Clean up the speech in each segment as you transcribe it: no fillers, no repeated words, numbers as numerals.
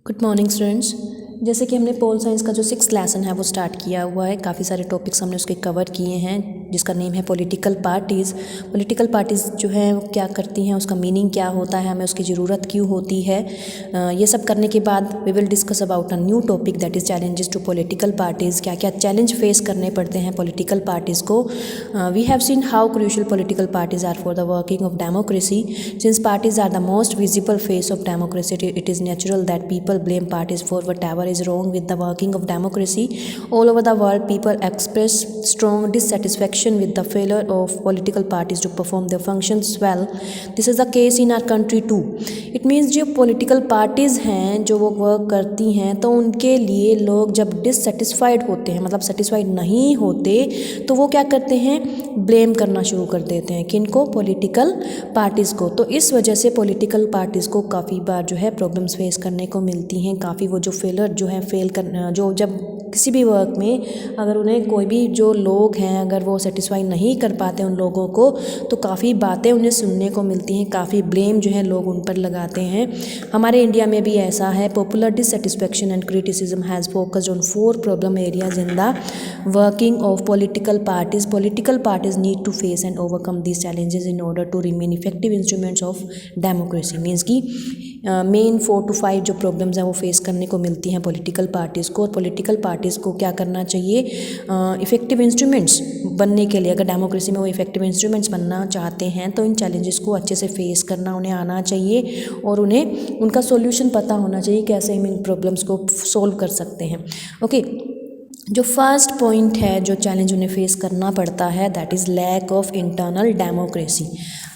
Good morning students. जैसे कि हमने पोल साइंस का जो 6th लेसन है वो स्टार्ट किया हुआ है। काफ़ी सारे टॉपिक्स हमने उसके कवर किए हैं, जिसका नेम है पॉलिटिकल पार्टीज़। पॉलिटिकल पार्टीज़ जो है वो क्या करती हैं, उसका मीनिंग क्या होता है, हमें उसकी ज़रूरत क्यों होती है। ये सब करने के बाद we will discuss about a new topic that is challenges to political parties. क्या क्या चैलेंज फेस करने पड़ते हैं पॉलिटिकल पार्टीज़ को। We have seen how crucial political parties are for the working of democracy. Since parties are the most visible face of democracy, it is natural that people blame parties for whatever is wrong with the working of democracy. All over the world, people express strong dissatisfaction with the failure of political parties to perform their functions well. This is the case in our country too. It means जो political parties हैं जो वो work करती हैं, तो उनके लिए लोग जब डिससेटिस्फाइड होते हैं, मतलब सेटिस्फाइड नहीं होते, तो वो क्या करते हैं, ब्लेम करना शुरू कर देते हैं। किनको? पॉलिटिकल पार्टीज़ को। तो इस वजह से पॉलिटिकल पार्टीज़ को काफ़ी बार जो है प्रॉब्लम्स फेस करने को मिलती हैं। काफ़ी वो जो फेलर जो है फेल करना, जो जब किसी भी वर्क में अगर उन्हें कोई भी जो लोग हैं अगर वो सेटिस्फाई नहीं कर पाते उन लोगों को, तो काफ़ी बातें उन्हें सुनने को मिलती हैं, काफ़ी ब्लेम जो है लोग उन पर लगाते हैं। हमारे इंडिया में भी ऐसा है। Popular dissatisfaction and criticism has focused on 4 problem areas in the working of political parties. Political parties need to face and overcome these challenges in order to remain effective instruments of democracy. Means की main 4 to 5 जो problems हैं वो face करने को मिलती हैं political parties को। और पॉलिटिकल पार्टीज़ को क्या करना चाहिए, इफ़ेक्टिव इंस्ट्रूमेंट्स बनने के लिए, अगर डेमोक्रेसी में वो इफ़ेक्टिव इंस्ट्रूमेंट्स बनना चाहते हैं तो इन चैलेंजेस को अच्छे से फेस करना उन्हें आना चाहिए और उन्हें उनका सॉल्यूशन पता होना चाहिए, कैसे हम इन प्रॉब्लम्स को सोल्व कर सकते हैं। ओके, जो फर्स्ट पॉइंट है जो चैलेंज उन्हें फेस करना पड़ता है, that is lack of internal democracy.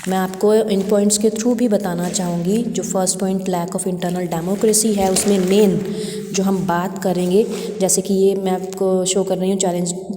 मैं आपको इन पॉइंट्स के थ्रू भी बताना चाहूँगी. जो first point lack of internal democracy है, उसमें मेन जो हम बात करेंगे, जैसे कि ये मैं आपको शो कर रही हूँ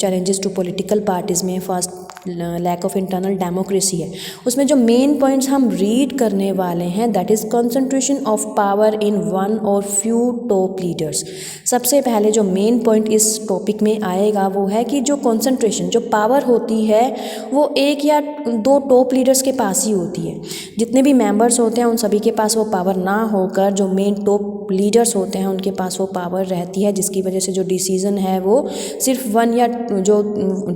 चैलेंजेस टू पॉलिटिकल पार्टीज़ में first lack of internal democracy है. उसमें जो मेन पॉइंट्स हम रीड करने वाले हैं, that is concentration of power in one और फ्यू टॉप लीडर्स. सबसे पहले जो मेन पॉइंट इस टॉपिक में आएगा वो है कि जो कंसंट्रेशन, जो पावर होती है वो 1 या 2 टॉप लीडर्स के पास ही होती है. जितने भी मेंबर्स होते हैं उन सभी के पास वो पावर ना होकर जो मेन टॉप लीडर्स होते हैं उनके पास वो पावर रहती है, जिसकी वजह से जो डिसीज़न है वो सिर्फ 1 या जो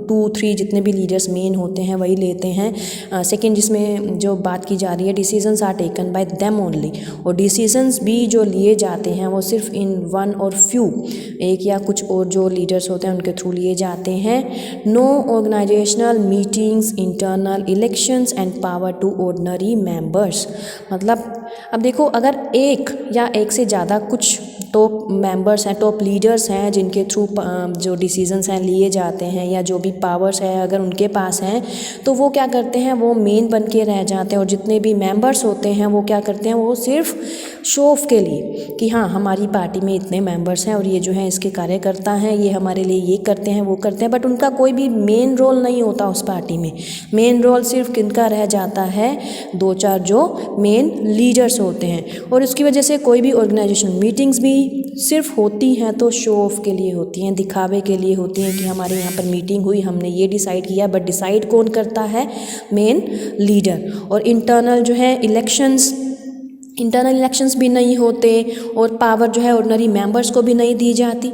2-3 जितने भी लीडर्स मेन होते हैं वही लेते हैं. सेकंड, जिसमें जो बात की जा रही है, decisions are taken by them only. और डिसीजंस भी जो लिए जाते हैं वो सिर्फ इन 1 और फ्यू, 1 या कुछ और जो लीडर्स होते हैं उनके थ्रू लिए जाते हैं. No organisational meetings, internal elections and power to ordinary members. मतलब अब देखो, अगर 1 या 1 से ज़्यादा कुछ टॉप मेंबर्स हैं, टॉप लीडर्स हैं जिनके थ्रू जो डिसीजंस हैं लिए जाते हैं या जो भी पावर्स है अगर उनके पास हैं, तो वो क्या करते हैं, वो मेन बन के रह जाते हैं. और जितने भी मेंबर्स होते हैं वो क्या करते हैं, वो सिर्फ शो ऑफ के लिए कि हाँ हमारी पार्टी में इतने मेंबर्स हैं और ये जो है इसके कार्यकर्ता हैं, ये हमारे लिए ये करते हैं वो करते हैं, बट उनका कोई भी मेन रोल नहीं होता उस पार्टी में. मेन रोल सिर्फ किनका रह जाता है, 2-4 जो मेन लीडर्स होते हैं. और उसकी वजह से कोई भी ऑर्गेनाइजेशन मीटिंग्स भी सिर्फ होती हैं तो शो ऑफ के लिए होती हैं, दिखावे के लिए होती हैं कि हमारे यहाँ पर मीटिंग हुई, हमने ये डिसाइड किया, बट डिसाइड कौन करता है, मेन लीडर. और इंटरनल जो है इंटरनल इलेक्शंस भी नहीं होते और पावर जो है ऑर्डिनरी मेंबर्स को भी नहीं दी जाती.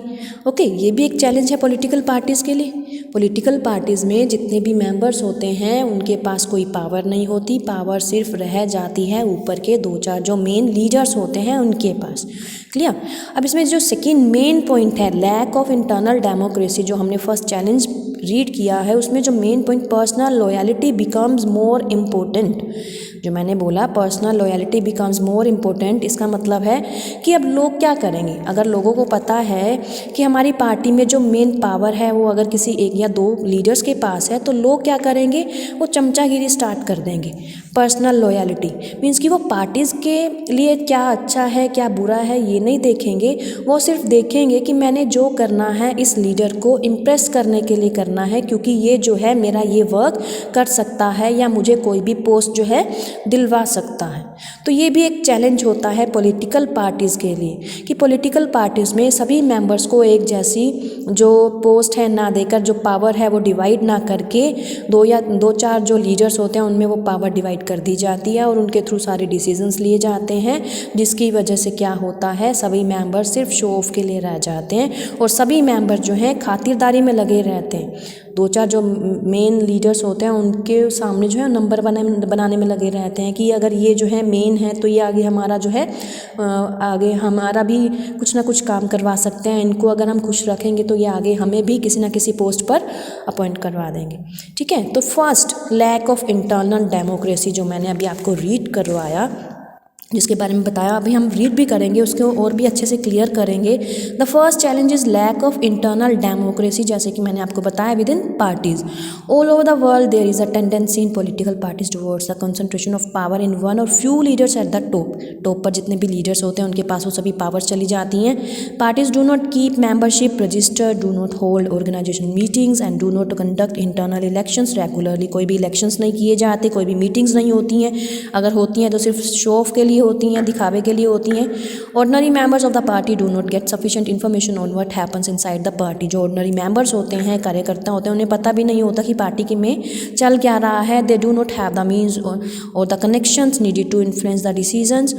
ओके, ये भी एक चैलेंज है पॉलिटिकल पार्टीज़ के लिए. पॉलिटिकल पार्टीज़ में जितने भी मेंबर्स होते हैं उनके पास कोई पावर नहीं होती, पावर सिर्फ रह जाती है ऊपर के 2-4 जो मेन लीडर्स होते हैं उनके पास. क्लियर. अब इसमें जो सेकेंड मेन पॉइंट है, लैक ऑफ इंटरनल डेमोक्रेसी, जो हमने फर्स्ट चैलेंज रीड किया है, उसमें जो main point, personal loyalty becomes more important. जो मैंने बोला personal loyalty becomes more important, इसका मतलब है कि अब लोग क्या करेंगे, अगर लोगों को पता है कि हमारी पार्टी में जो मेन पावर है वो अगर किसी 1 या 2 लीडर्स के पास है, तो लोग क्या करेंगे, वो चमचागिरी स्टार्ट कर देंगे. पर्सनल लॉयल्टी मीन्स कि वो पार्टीज़ के लिए क्या अच्छा है क्या बुरा है ये नहीं देखेंगे, वो सिर्फ देखेंगे कि मैंने जो करना है इस लीडर को इम्प्रेस करने के लिए करना है, क्योंकि ये जो है मेरा ये वर्क कर सकता है या मुझे कोई भी पोस्ट जो है दिलवा सकता है। तो ये भी एक चैलेंज होता है पॉलिटिकल पार्टीज़ के लिए कि पॉलिटिकल पार्टीज़ में सभी मेंबर्स को एक जैसी जो पोस्ट है ना देकर, जो पावर है वो डिवाइड ना करके, दो चार जो लीडर्स होते हैं उनमें वो पावर डिवाइड कर दी जाती है और उनके थ्रू सारे डिसीजंस लिए जाते हैं, जिसकी वजह से क्या होता है सभी मेंबर सिर्फ शो ऑफ के लिए रह जाते हैं और सभी मेंबर जो हैं खातिरदारी में लगे रहते हैं। दो चार जो मेन लीडर्स होते हैं उनके सामने जो है नंबर बनाने में लगे रहते हैं कि अगर ये जो है मेन है तो ये आगे हमारा जो है आगे हमारा भी कुछ ना कुछ काम करवा सकते हैं, इनको अगर हम खुश रखेंगे तो ये आगे हमें भी किसी ना किसी पोस्ट पर अपॉइंट करवा देंगे। ठीक है, तो first lack of internal democracy जो मैंने अभी आपको रीड करवाया, जिसके बारे में बताया, अभी हम रीड भी करेंगे, उसको और भी अच्छे से क्लियर करेंगे। The first challenge is lack of internal democracy, जैसे कि मैंने आपको बताया within parties. All over the world there is a tendency in political parties towards the concentration of power in one और few leaders at the top पर जितने भी leaders होते हैं उनके पास वो सभी पावर्स चली जाती हैं। Parties do not keep membership register, do not hold organisation meetings and do not conduct internal elections regularly. कोई भी इलेक्शंस नहीं किए जाते, कोई भी मीटिंग्स नहीं होती हैं, अगर होती हैं तो सिर्फ शो ऑफ के लिए होती हैं, दिखावे के लिए होती हैं। Ordinary members of the party do not gate sufficient information on what happens inside the party. जो ऑर्डिनरी मेंबर्स होते हैं, कार्यकर्ता होते हैं, उन्हें पता भी नहीं होता कि पार्टी के में चल क्या रहा है। They do not have the means और the connections needed to influence the decisions.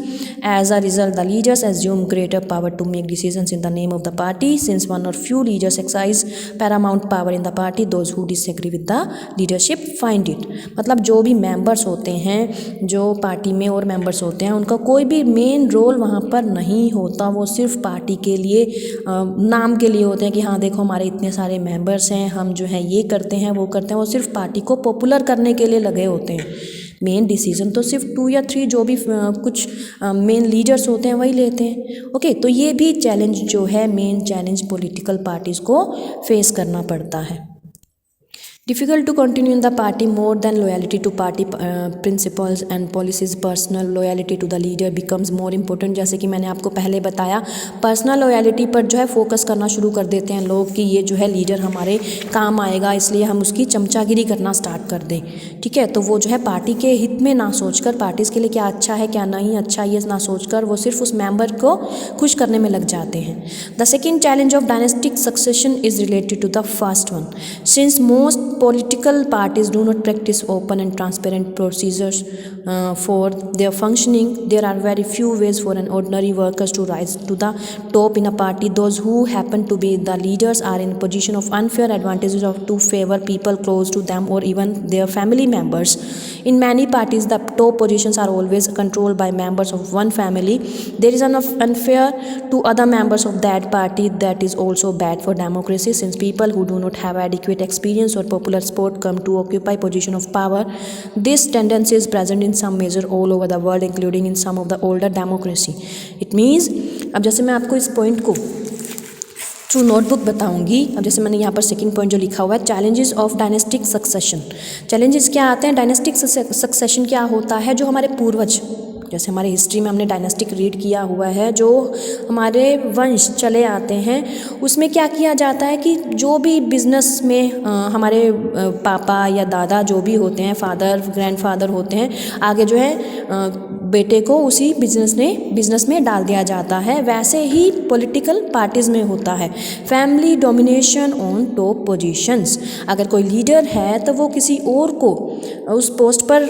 As a result the leaders assume greater power to make decisions in the name of the party, since one और few leaders exercise paramount power in the party, those who disagree with the leadership find it. मतलब जो भी members होते हैं, जो party में और members होते हैं, उनका कोई भी मेन रोल वहाँ पर नहीं होता, वो सिर्फ पार्टी के लिए नाम के लिए होते हैं कि हाँ देखो हमारे इतने सारे मेंबर्स हैं, हम जो है ये करते हैं वो करते हैं। वो सिर्फ पार्टी को पॉपुलर करने के लिए लगे होते हैं। मेन डिसीजन तो सिर्फ 2 या 3 जो भी कुछ मेन लीडर्स होते हैं वही लेते हैं। ओके, तो ये भी चैलेंज जो है, मेन चैलेंज पॉलिटिकल पार्टीज़ को फेस करना पड़ता है। Difficult to continue in the party, more than loyalty to party principles and policies, personal loyalty to the leader becomes more important। जैसे कि मैंने आपको पहले बताया, पर्सनल लॉयल्टी पर जो है फोकस करना शुरू कर देते हैं लोग कि ये जो है लीडर हमारे काम आएगा, इसलिए हम उसकी चमचागिरी करना स्टार्ट कर दें। ठीक है, तो वो जो है पार्टी के हित में ना सोचकर, पार्टीज़ के लिए क्या अच्छा है क्या नहीं अच्छा ये ना सोचकर, वो सिर्फ उस मेंबर को खुश करने में लग जाते हैं। The second challenge of dynastic succession is related to the first one. Since most political parties do not practice open and transparent procedures for their functioning, there are very few ways for an ordinary workers to rise to the top in a party. Those who happen to be the leaders are in position of unfair advantages of to favor people close to them or even their family members. In many parties, the top positions are always controlled by members of one family. There is an unfair to other members of that party that is also bad for democracy, since people who do not have adequate experience or popular support come to occupy position of power. This tendency is present in some measure all over the world, including in some of the older democracy. It means, अब जैसे मैं आपको इस point को through notebook बताऊंगी। अब जैसे मैंने यहाँ पर सेकंड पॉइंट जो लिखा हुआ है, challenges of dynastic succession. Challenges क्या आते हैं? डायनेस्टिक सक्सेशन क्या होता है? जो हमारे पूर्वज, जैसे हमारे हिस्ट्री में हमने डायनेस्टिक रीड किया हुआ है, जो हमारे वंश चले आते हैं, उसमें क्या किया जाता है कि जो भी बिजनेस में हमारे पापा या दादा जो भी होते हैं, फादर ग्रैंडफादर होते हैं, आगे जो है बेटे को उसी बिजनेस में डाल दिया जाता है। वैसे ही पॉलिटिकल पार्टीज़ में होता है। Family domination on top positions. अगर कोई लीडर है तो वो किसी और को उस पोस्ट पर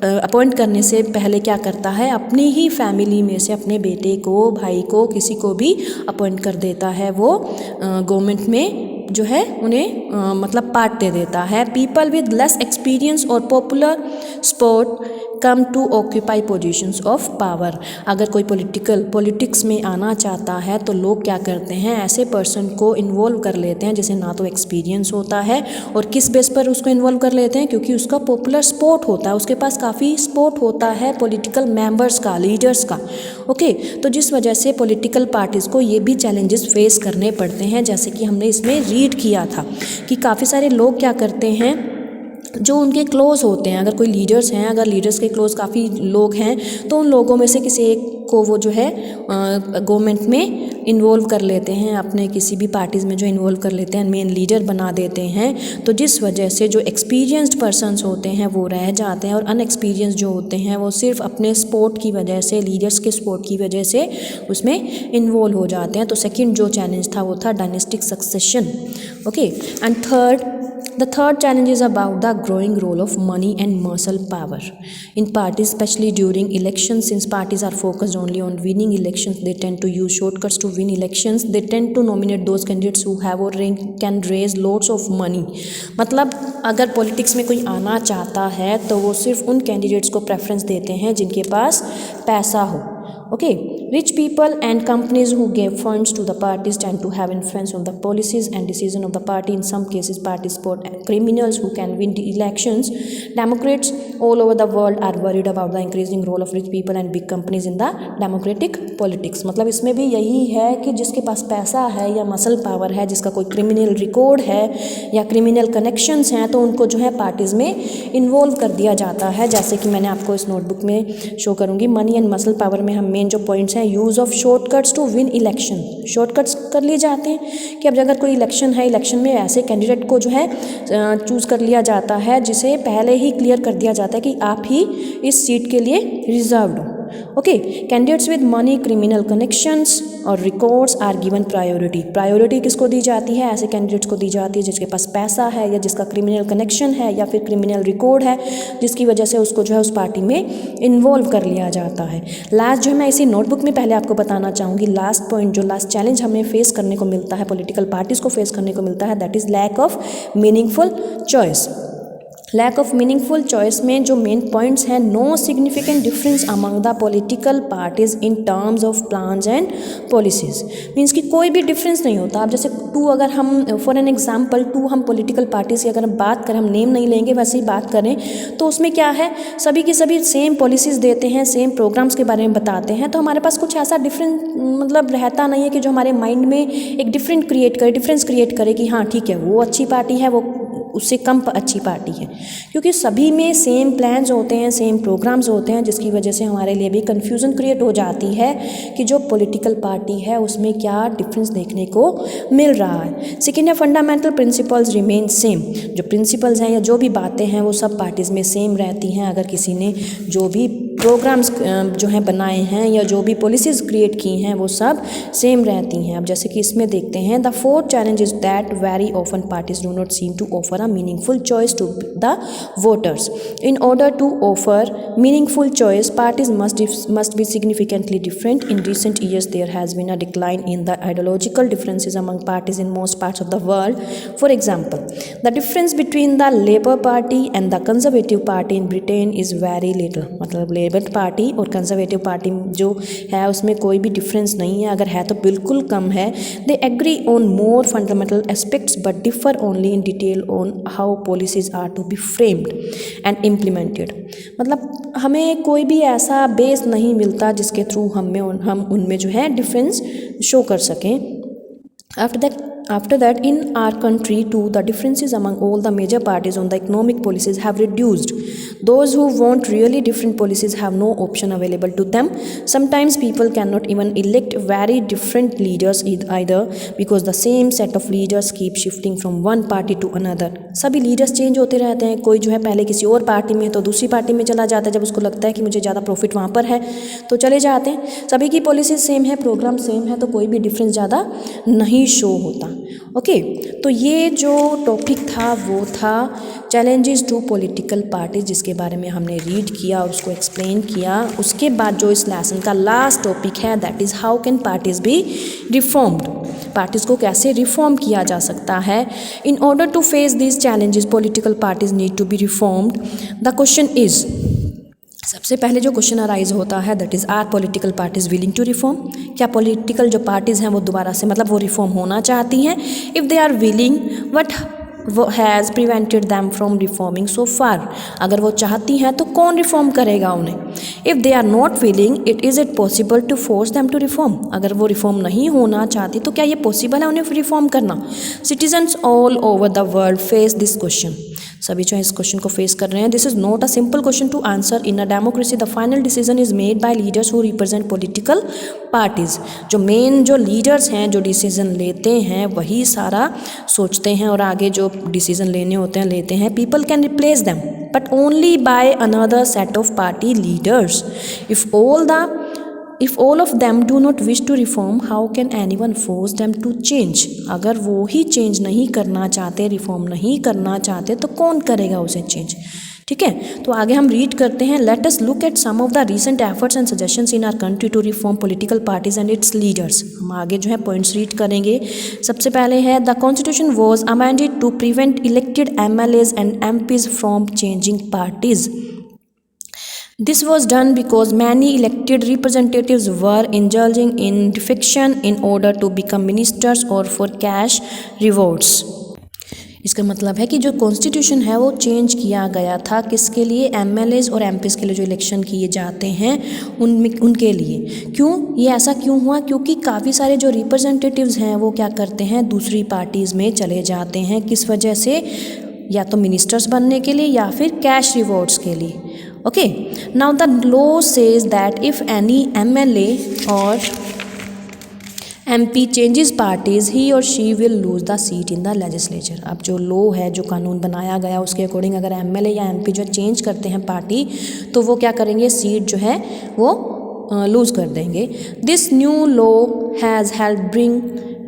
अपॉइंट करने से पहले क्या करता है, अपनी ही फैमिली में से अपने बेटे को, भाई को, किसी को भी अपॉइंट कर देता है। वो गवर्नमेंट में जो है उन्हें मतलब पार्ट दे देता है। पीपल विद लेस एक्सपीरियंस और popular support come to occupy positions of power. अगर कोई पॉलिटिक्स में आना चाहता है तो लोग क्या करते हैं, ऐसे पर्सन को इन्वॉल्व कर लेते हैं जिसे ना तो एक्सपीरियंस होता है, और किस बेस पर उसको इन्वॉल्व कर लेते हैं, क्योंकि उसका पॉपुलर सपोर्ट होता है, उसके पास काफ़ी सपोर्ट होता है पॉलिटिकल मेंबर्स का, लीडर्स का। ओके, तो जिस वजह से पॉलिटिकल पार्टीज़ को ये भी चैलेंजेस फेस करने पड़ते हैं। जैसे कि हमने इसमें रीड किया था कि काफ़ी सारे लोग क्या करते हैं, जो उनके क्लोज़ होते हैं, अगर कोई लीडर्स हैं, अगर लीडर्स के क्लोज़ काफ़ी लोग हैं तो उन लोगों में से किसी एक को वो जो है गवर्नमेंट में इन्वॉल्व कर लेते हैं, अपने किसी भी पार्टीज़ में जो इन्वॉल्व कर लेते हैं, मेन लीडर बना देते हैं। तो जिस वजह से जो एक्सपीरियंस्ड पर्सन्स होते हैं वो रह जाते हैं और अनएक्सपीरियंस्ड जो होते हैं वो सिर्फ अपने सपोर्ट की वजह से, लीडर्स के सपोर्ट की वजह से उसमें इन्वॉल्व हो जाते हैं। तो सेकेंड जो चैलेंज था वो था dynastic succession. Okay, and the third challenge is about the growing role of money and muscle power in parties, especially during elections. Since parties are focused only on winning elections, they tend to use shortcuts to win elections. They tend to nominate those candidates who have or can raise lots of money. मतलब अगर politics में कोई आना चाहता है तो वो सिर्फ उन कैंडिडेट्स को प्रेफरेंस देते हैं जिनके पास पैसा हो। Okay, rich people and companies who gave funds to the parties tend to have influence on the policies and decision of the party. In some cases, parties support criminals who can win the elections. Democrats all over the world are worried about the increasing role of rich people and big companies in the democratic politics. मतलब इसमें भी यही है कि जिसके पास पैसा है या मसल पावर है, जिसका कोई क्रिमिनल रिकॉर्ड है या क्रिमिनल कनेक्शंस हैं, तो उनको जो है पार्टीज़ में इन्वॉल्व कर दिया जाता है। जैसे कि मैंने आपको इस नोटबुक में शो करूँगी, मनी एंड मसल पावर में हम जो पॉइंट्स हैं, use of shortcuts to win election. Shortcuts कर लिए जाते हैं कि अब अगर कोई इलेक्शन है, इलेक्शन में ऐसे कैंडिडेट को जो है चूज़ कर लिया जाता है जिसे पहले ही क्लियर कर दिया जाता है कि आप ही इस सीट के लिए रिजर्व्ड हो। Okay, candidates with money, criminal connections और records are given priority. Priority किसको दी जाती है? ऐसे कैंडिडेट्स को दी जाती है जिसके पास पैसा है या जिसका क्रिमिनल कनेक्शन है या फिर क्रिमिनल रिकॉर्ड है, जिसकी वजह से उसको जो है उस पार्टी में इन्वॉल्व कर लिया जाता है। लास्ट जो है मैं इसी नोटबुक में पहले आपको बताना चाहूँगी, लास्ट पॉइंट जो लास्ट चैलेंज हमें फेस करने को मिलता है, पॉलिटिकल पार्टीज़ को फेस करने को मिलता है, that is lack of meaningful choice. Lack of meaningful choice में जो मेन पॉइंट्स हैं, no significant difference among the political parties in terms of plans and policies. Means कि कोई भी डिफरेंस नहीं होता। अब जैसे अगर हम फॉर एन एग्जांपल हम पॉलिटिकल पार्टीज़ की अगर हम बात करें, हम नेम नहीं लेंगे, वैसे ही बात करें तो उसमें क्या है, सभी की सभी सेम पॉलिसीज़ देते हैं, सेम प्रोग्राम्स के बारे में बताते हैं। तो हमारे पास कुछ ऐसा डिफरेंट मतलब रहता नहीं है कि जो हमारे माइंड में एक डिफरेंस क्रिएट करे कि हाँ ठीक है वो अच्छी पार्टी है, वो उससे कम अच्छी पार्टी है, क्योंकि सभी में सेम प्लान्स होते हैं, सेम प्रोग्राम्स होते हैं, जिसकी वजह से हमारे लिए भी कन्फ्यूज़न क्रिएट हो जाती है कि जो पॉलिटिकल पार्टी है उसमें क्या डिफरेंस देखने को मिल रहा है। सेकेंड है, फंडामेंटल प्रिंसिपल्स रिमेन सेम। जो प्रिंसिपल्स हैं या जो भी बातें हैं वो सब पार्टीज़ में सेम रहती हैं। अगर किसी ने जो भी प्रोग्राम्स जो हैं बनाए हैं या जो भी पॉलिसीज़ क्रिएट की हैं वो सब सेम रहती हैं। अब जैसे कि इसमें देखते हैं, the fourth challenge is that very often parties do not seem to offer a meaningful choice to the voters. In order to offer meaningful choice, parties must be significantly different. In recent years, there has been a decline in the ideological differences among parties in most parts of the world. For example, the difference between the Labour Party and the Conservative Party in Britain is very little. मतलब labour party और conservative party जो है उसमें कोई भी difference नहीं है, अगर है तो बिल्कुल कम है। They agree on more fundamental aspects but differ only in detail on how policies are to be framed and implemented. मतलब हमें कोई भी ऐसा बेस नहीं मिलता जिसके थ्रू हम उनमें जो है डिफरेंस शो कर सकें। After that, in our country too, the differences among all the major parties on the economic policies have reduced. Those who want really different policies have no option available to them. Sometimes people cannot even elect very different leaders either because the same set of leaders keep shifting from one party to another. सभी leaders change होते रहते हैं। कोई जो है पहले किसी और पार्टी में तो दूसरी पार्टी में चला जाता है, जब उसको लगता है कि मुझे ज़्यादा प्रॉफिट वहाँ पर है तो चले जाते हैं। सभी की पॉलिसी सेम है, प्रोग्राम सेम है, तो कोई भी डिफरेंस ज़्यादा नहीं शो होता। ओके, तो ये जो टॉपिक था वो था चैलेंजेस टू पॉलिटिकल पार्टीज, जिसके बारे में हमने रीड किया और उसको एक्सप्लेन किया। उसके बाद जो इस लेसन का लास्ट टॉपिक है that is how can parties be reformed. Parties को कैसे रिफॉर्म किया जा सकता है। In order to face this challenges political parties need to be reformed. The question is, सबसे पहले जो क्वेश्चन अराइज होता है that is are political parties willing to reform. क्या पॉलिटिकल जो पार्टीज़ हैं वो दोबारा से मतलब वो रिफॉर्म होना चाहती हैं। If they are willing what has prevented them from reforming so far. अगर वो चाहती हैं तो कौन रिफॉर्म करेगा उन्हें। If they are not willing is it possible to force them to reform. अगर वो रिफॉर्म नहीं होना चाहती तो क्या ये पॉसिबल है उन्हें रिफॉर्म करना। Citizens all over the world face this question. सभी जो है इस क्वेश्चन को फेस कर रहे हैं। This is not a simple question to answer in a democracy. The final decision is made by leaders who represent political parties. जो main जो लीडर्स हैं जो डिसीजन लेते हैं वही सारा सोचते हैं और आगे जो डिसीजन लेने होते हैं लेते हैं। People can replace them but only by another set of party leaders. If all of them do not wish to reform, how can anyone force them to change? अगर वो ही चेंज नहीं करना चाहते, रिफॉर्म नहीं करना चाहते, तो कौन करेगा उसे चेंज? ठीक है, तो आगे हम रीड करते हैं। Let us look at some of the recent efforts and suggestions in our country to reform political parties and its leaders. हम आगे जो है पॉइंट्स रीड करेंगे। सबसे पहले है the constitution was amended to prevent elected MLAs and MPs from changing parties. This was done because many elected representatives were indulging in defection in order to become ministers or for cash rewards. इसका मतलब है कि जो constitution है वो change किया गया था किसके लिए? MLAs और MPs के लिए जो इलेक्शन किए जाते हैं उनके लिए। क्यों ये ऐसा क्यों हुआ? क्योंकि काफ़ी सारे जो रिप्रेजेंटेटिव्स हैं वो क्या करते हैं, दूसरी पार्टीज़ में चले जाते हैं। किस वजह से? या तो मिनिस्टर्स बनने के लिए या फिर कैश रिवॉर्ड्स के लिए। Okay, now the law says that if any MLA or MP changes parties, he or she will lose the seat in the legislature. अब जो लॉ है, जो कानून बनाया गया उसके अकॉर्डिंग अगर MLA या MP जो चेंज करते हैं पार्टी तो वो क्या करेंगे, सीट जो है वो लूज़ कर देंगे। This new law has helped bring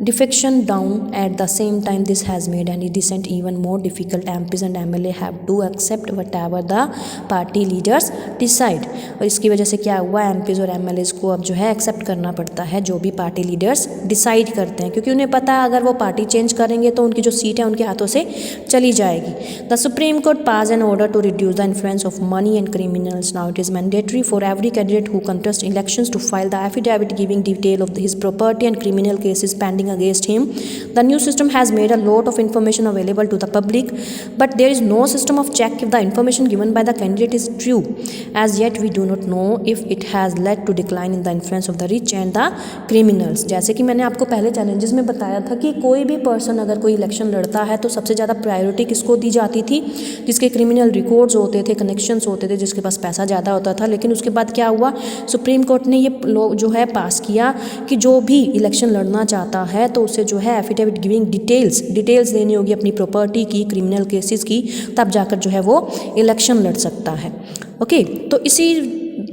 defection down. At the same time, this has made any dissent even more difficult. MPs and MLA have to accept whatever the party leaders decide. और इसकी वजह से क्या हुआ, MPs और MLAs को अब जो है एक्सेप्ट करना पड़ता है जो भी पार्टी लीडर्स डिसाइड करते हैं, क्योंकि उन्हें पता है अगर वो पार्टी चेंज करेंगे तो उनकी जो सीट है उनके हाथों से चली जाएगी। The Supreme Court pass an order to reduce the influence of money and criminals. Now it is mandatory for every candidate who contest elections to file the affidavit giving detail of his property and criminal cases pending against him. The new system has made a lot of information available to the public, but there is no system of check if the information given by the candidate is true. As yet, we do not know if it has led to decline in the influence of the rich and the criminals. जैसे कि मैंने आपको पहले challenges में बताया था कि कोई भी पर्सन अगर कोई इलेक्शन लड़ता है तो सबसे ज़्यादा प्रायोरिटी किसको दी जाती थी? जिसके क्रिमिनल रिकॉर्ड्स होते थे, कनेक्शंस होते थे, जिसके पास पैसा ज़्यादा होता था। लेकिन उसके बाद क्या हुआ, सुप्रीम कोर्ट ने ये लॉ जो है पास किया कि जो भी इलेक्शन लड़ना चाहता है तो उसे जो है एफिडेविट गिविंग डिटेल्स देनी होगी अपनी प्रॉपर्टी की, क्रिमिनल केसेस की, तब जाकर जो है वो इलेक्शन लड़ सकता है। ओके, तो इसी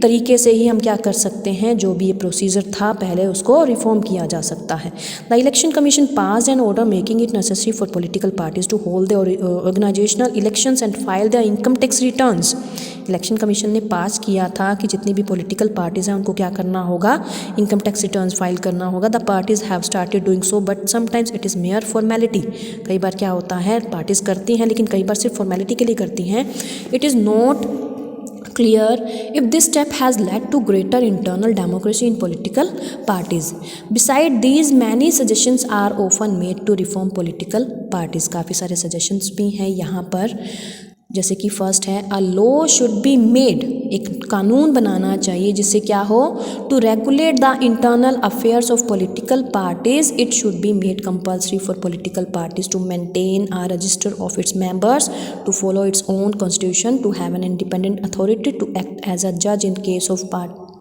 तरीके से ही हम क्या कर सकते हैं, जो भी ये प्रोसीजर था पहले उसको रिफॉर्म किया जा सकता है। The Election Commission pass an order making it necessary for political parties to hold the organisational elections and file the income tax returns. Election Commission ने पास किया था कि जितनी भी पॉलिटिकल पार्टीज़ हैं उनको क्या करना होगा, इनकम टैक्स रिटर्न्स फाइल करना होगा। The parties have started doing so but sometimes it is mayor formality. कई बार क्या होता है, पार्टीज़ करती हैं लेकिन कई बार सिर्फ फॉर्मेलिटी के लिए करती हैं। It is not clear if this step has led to greater internal democracy in political parties. Beside these, many suggestions are often made to reform political parties. काफ़ी सारे suggestions भी हैं यहाँ पर, जैसे कि फर्स्ट है a law should be made, एक कानून बनाना चाहिए जिससे क्या हो, to regulate the internal affairs of political parties. It should be made compulsory for political parties to maintain a register of its members, to follow its own constitution, to have an independent authority to act as a जज in case of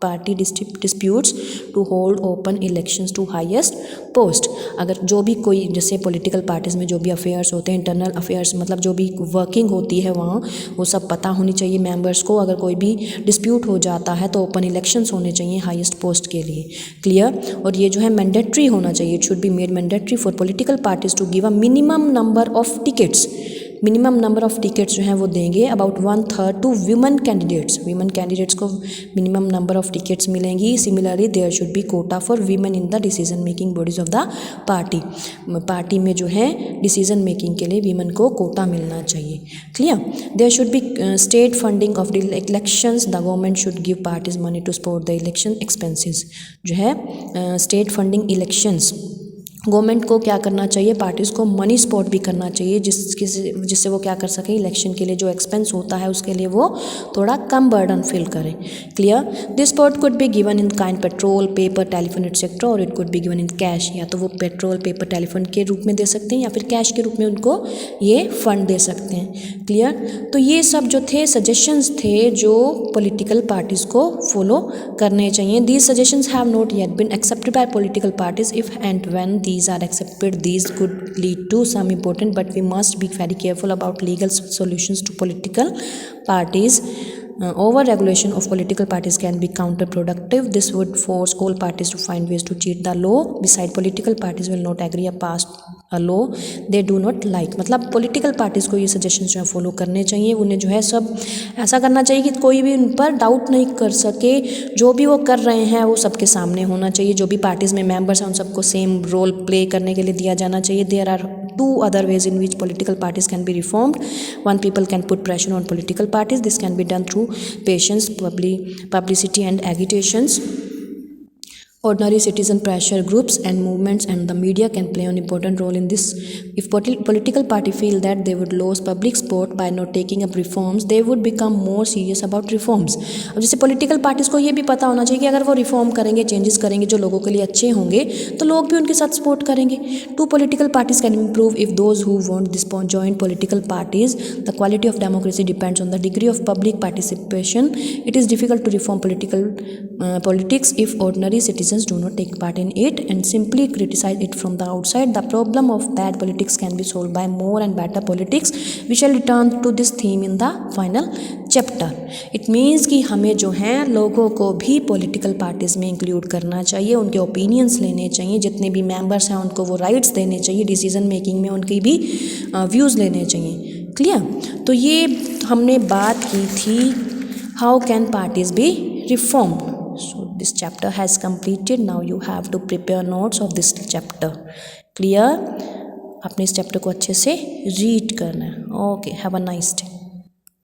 party disputes, to hold open elections to highest post. अगर जो भी कोई जैसे political parties में जो भी affairs होते हैं, इंटरनल अफेयर्स मतलब जो भी वर्किंग होती है वहाँ, वो सब पता होनी चाहिए मेंबर्स को। अगर कोई भी डिस्प्यूट हो जाता है तो ओपन इलेक्शंस होने चाहिए हाईएस्ट पोस्ट के लिए। क्लियर? और ये जो है मैंडेटरी होना चाहिए, it should be made mandatory for political parties to give a minimum number of tickets. Minimum number of tickets जो हैं वो देंगे about 1/3 to women candidates. Women candidates को मिनिमम नंबर ऑफ टिकट्स मिलेंगी। Similarly there should be quota for women in the decision making bodies of the party. Party में जो है decision making के लिए वीमेन को कोटा मिलना चाहिए। Clear? There should be state funding of the elections. The government should give parties money to support the election expenses. जो है स्टेट फंडिंग इलेक्शंस गवर्नमेंट को क्या करना चाहिए, पार्टीज़ को मनी सपोर्ट भी करना चाहिए जिससे वो क्या कर सकें, इलेक्शन के लिए जो एक्सपेंस होता है उसके लिए वो थोड़ा कम बर्डन फील करें। Clear. This support could be given in kind petrol, paper, telephone etcetera, और it could be given in cash. या तो वो पेट्रोल, पेपर, टेलीफोन के रूप में दे सकते हैं या फिर कैश के रूप में उनको ये फंड दे सकते हैं। क्लियर। तो ये सब जो थे सजेशंस थे जो पॉलिटिकल पार्टीज़ को फॉलो करने चाहिए। These suggestions have not yet been accepted by political parties. If and when these are accepted, these could lead to some important, but we must be very careful about legal solutions to political parties. Over regulation of political parties can be counterproductive. This would force all parties to find ways to cheat the law. Besides, political parties will not agree or pass a law they do not like. मतलब political parties को ये suggestions जो है follow करने चाहिए। उन्हें जो है सब ऐसा करना चाहिए कि कोई भी उन पर डाउट नहीं कर सके। जो भी वो कर रहे हैं वो सबके सामने होना चाहिए। जो भी पार्टीज़ में मेंबर्स हैं उन सबको सेम रोल प्ले करने के लिए दिया जाना चाहिए। There are two other ways in which political parties can be reformed. One, people can put pressure on political parties. This can be done through patience, publicity and agitations. Ordinary citizen pressure groups and movements and the media can play an important role in this. If political party feel that they would lose public support by not taking up reforms, they would become more serious about reforms. अब जैसे political parties को ये भी पता होना चाहिए कि अगर वो reform करेंगे, changes करेंगे जो लोगों के लिए अच्छे होंगे तो लोग भी उनके साथ support करेंगे. Two political parties can improve if those who want this join political parties. The quality of democracy depends on the degree of public participation. It is difficult to reform politics if ordinary citizens do not take part in it and simply criticize it from the outside. The problem of bad politics can be solved by more and better politics. We shall return to this theme in the final chapter. It means कि हमें जो है लोगों को भी political parties में include करना चाहिए, उनके ओपिनियंस लेने चाहिए, जितने भी मेंबर्स हैं उनको वो राइट्स देने चाहिए, डिसीजन मेकिंग में उनकी भी व्यूज़ लेने चाहिए. क्लियर. तो ये हमने बात की थी how can parties B reformed. So this chapter has completed. Now you have to prepare notes of this chapter. Clear? आपने इस चैप्टर को अच्छे से रीड करना है. Okay, have a nice day.